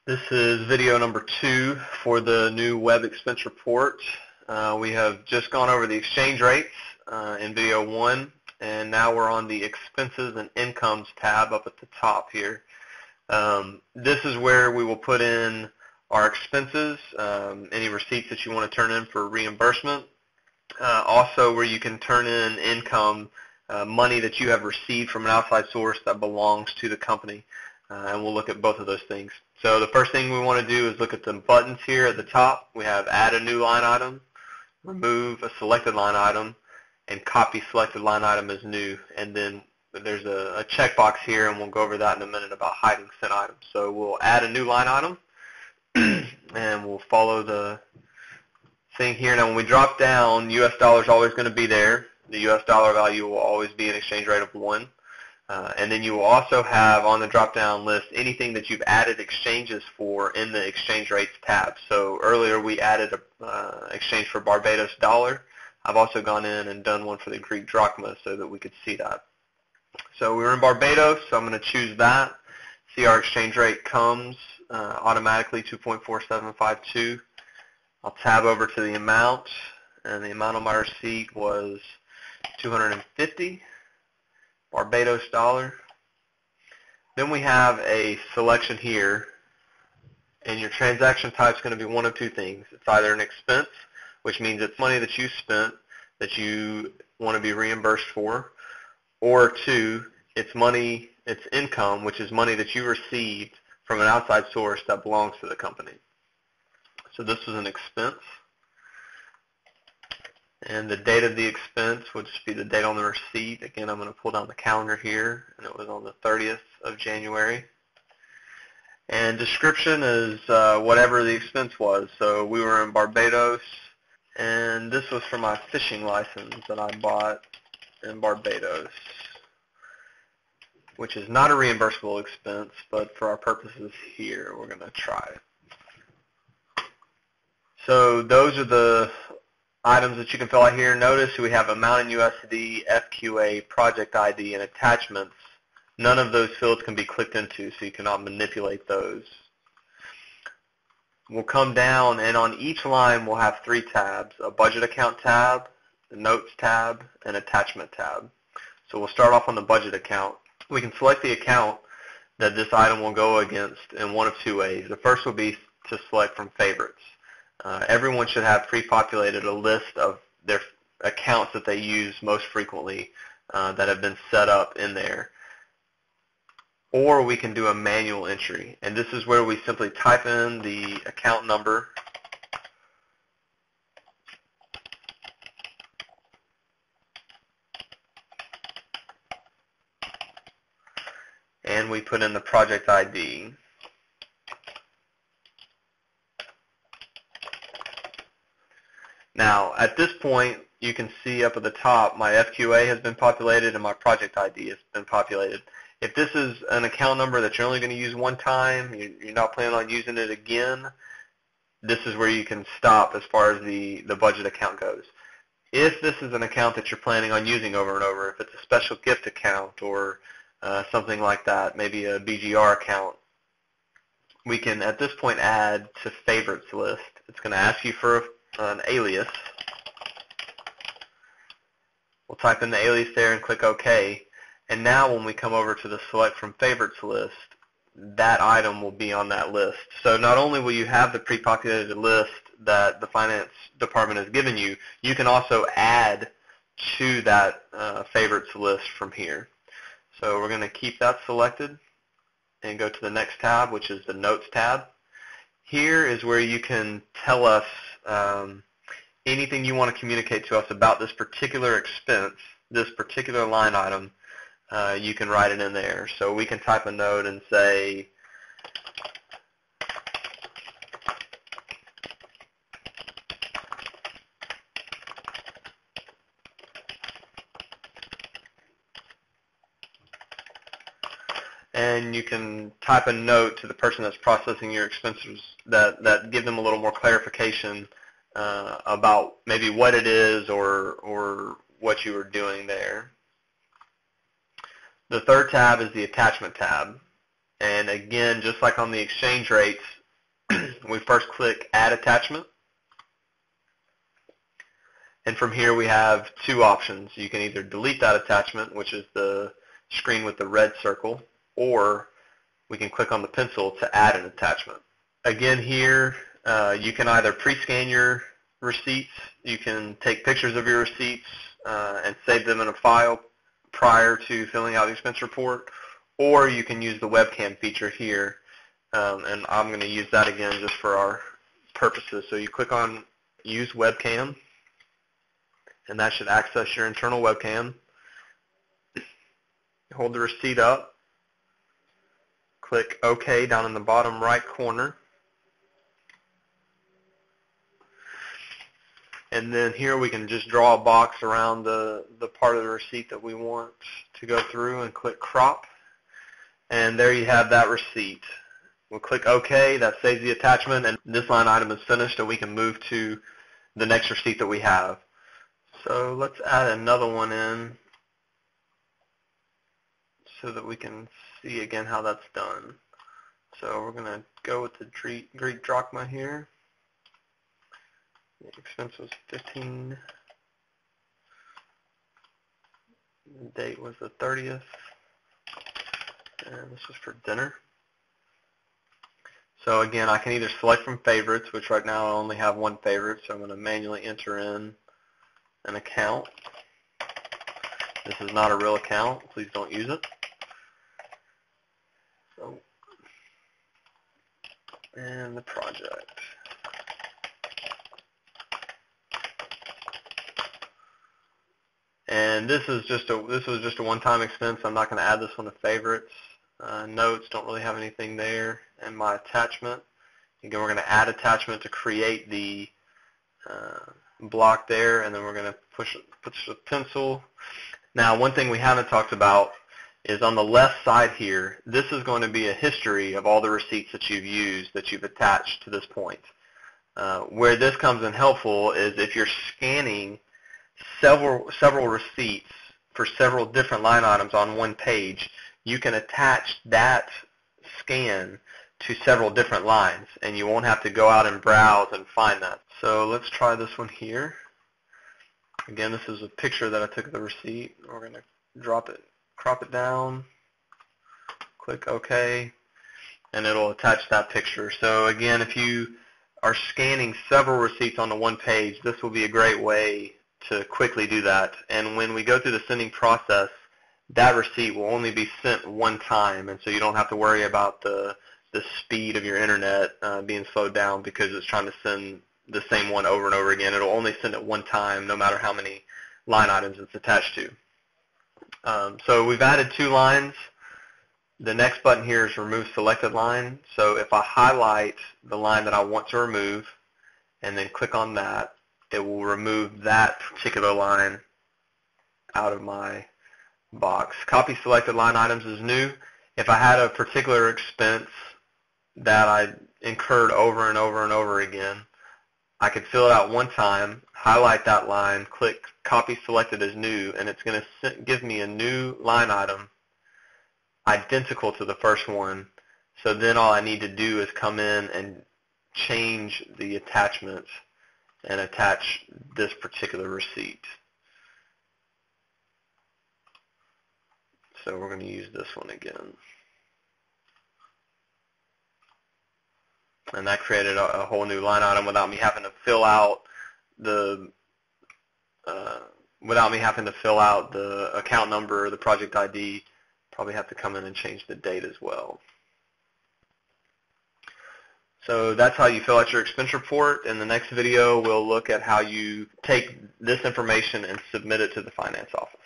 This is video number 2 for the new web expense report. We have just gone over the exchange rates in video 1, and now we're on the expenses and incomes tab up at the top here. This is where we will put in our expenses, any receipts that you want to turn in for reimbursement. Also where you can turn in income, money that you have received from an outside source that belongs to the company. And we'll look at both of those things. So the first thing we want to do is look at the buttons here at the top. We have add a new line item, remove a selected line item, and copy selected line item as new. And then there's a checkbox here, and we'll go over that in a minute about hiding sent items. So we'll add a new line item, and we'll follow the thing here. Now when we drop down, US dollar is always going to be there. The US dollar value will always be an exchange rate of 1. And then you will also have on the drop-down list anything that you've added exchanges for in the exchange rates tab. So earlier we added an exchange for Barbados dollar. I've also gone in and done one for the Greek drachma so that we could see that. So we were in Barbados, so I'm going to choose that. See our exchange rate comes automatically 2.4752. I'll tab over to the amount, and the amount on my receipt was 250. Barbados dollar. Then we have a selection here, and your transaction type is going to be one of two things. It's either an expense, which means it's money that you spent that you want to be reimbursed for, or 2, it's money, it's income, which is money that you received from an outside source that belongs to the company. So this was an expense. And the date of the expense would just be the date on the receipt. Again, I'm going to pull down the calendar here, and it was on the 30th of January. And description is whatever the expense was. So we were in Barbados, and this was for my fishing license that I bought in Barbados, which is not a reimbursable expense, but for our purposes here, we're going to try it. So those are the items that you can fill out here. Notice we have amount in USD, FQA, project ID, and attachments. None of those fields can be clicked into, so you cannot manipulate those. We'll come down, and on each line we'll have 3 tabs: a budget account tab, the notes tab, and attachment tab. So we'll start off on the budget account. We can select the account that this item will go against in one of 2 ways. The first will be to select from favorites. Everyone should have pre-populated a list of their accounts that they use most frequently that have been set up in there. Or we can do a manual entry, and this is where we simply type in the account number, and we put in the project ID. Now, at this point, you can see up at the top, my FQA has been populated and my project ID has been populated. If this is an account number that you're only going to use one time, you're not planning on using it again, this is where you can stop as far as the budget account goes. If this is an account that you're planning on using over and over, if it's a special gift account or something like that, maybe a BGR account, we can at this point add to favorites list. It's going to ask you for an alias. We'll type in the alias there and click OK. And now when we come over to the select from favorites list, that item will be on that list. So not only will you have the pre-populated list that the finance department has given you, you can also add to that favorites list from here. So we're going to keep that selected and go to the next tab, which is the notes tab. Here is where you can tell us anything you want to communicate to us about this particular expense, this particular line item. You can write it in there. So we can type a note and say, and you can type a note to the person that's processing your expenses that give them a little more clarification about maybe what it is or what you were doing there. The third tab is the attachment tab. And again, just like on the exchange rates, we first click Add Attachment. And from here we have two options. You can either delete that attachment, which is the screen with the red circle, or we can click on the pencil to add an attachment. Again here, you can either pre-scan your receipts, you can take pictures of your receipts and save them in a file prior to filling out the expense report, or you can use the webcam feature here, and I'm going to use that again just for our purposes. So you click on Use Webcam, and that should access your internal webcam. Hold the receipt up, click OK down in the bottom right corner, and then here we can just draw a box around the part of the receipt that we want to go through and click Crop, and there you have that receipt. We'll click OK, that saves the attachment, and this line item is finished, and we can move to the next receipt that we have. So let's add another one in so that we can see again how that's done. So we're going to go with the Greek drachma here. The expense was 15. The date was the 30th. And this was for dinner. So again, I can either select from favorites, which right now I only have one favorite, so I'm going to manually enter in an account. This is not a real account. Please don't use it. So, and the project. And this was just a one-time expense. I'm not going to add this one to favorites. Notes don't really have anything there. And my attachment. Again, we're going to add attachment to create the block there, and then we're going to push the pencil. Now, one thing we haven't talked about is on the left side here, this is going to be a history of all the receipts that you've used, that you've attached to this point. Where this comes in helpful is if you're scanning several receipts for several different line items on one page, you can attach that scan to several different lines, and you won't have to go out and browse and find that. So let's try this one here. Again, this is a picture that I took of the receipt. We're going to crop it down, click OK, and it'll attach that picture. So again, if you are scanning several receipts onto one page, this will be a great way to quickly do that. And when we go through the sending process, that receipt will only be sent one time, and so you don't have to worry about the speed of your internet being slowed down because it's trying to send the same one over and over again. It'll only send it one time, no matter how many line items it's attached to. So we've added two lines. The next button here is Remove Selected Line. So if I highlight the line that I want to remove and then click on that, it will remove that particular line out of my box. Copy Selected Line Items is new. If I had a particular expense that I incurred over and over and over again, I could fill it out one time, highlight that line, click Copy Selected as New, and it's going to give me a new line item identical to the first one. So then all I need to do is come in and change the attachments and attach this particular receipt. So we're going to use this one again. And that created a whole new line item without me having to fill out the account number or the project ID. Probably have to come in and change the date as well. So that's how you fill out your expense report. In the next video, we'll look at how you take this information and submit it to the finance office.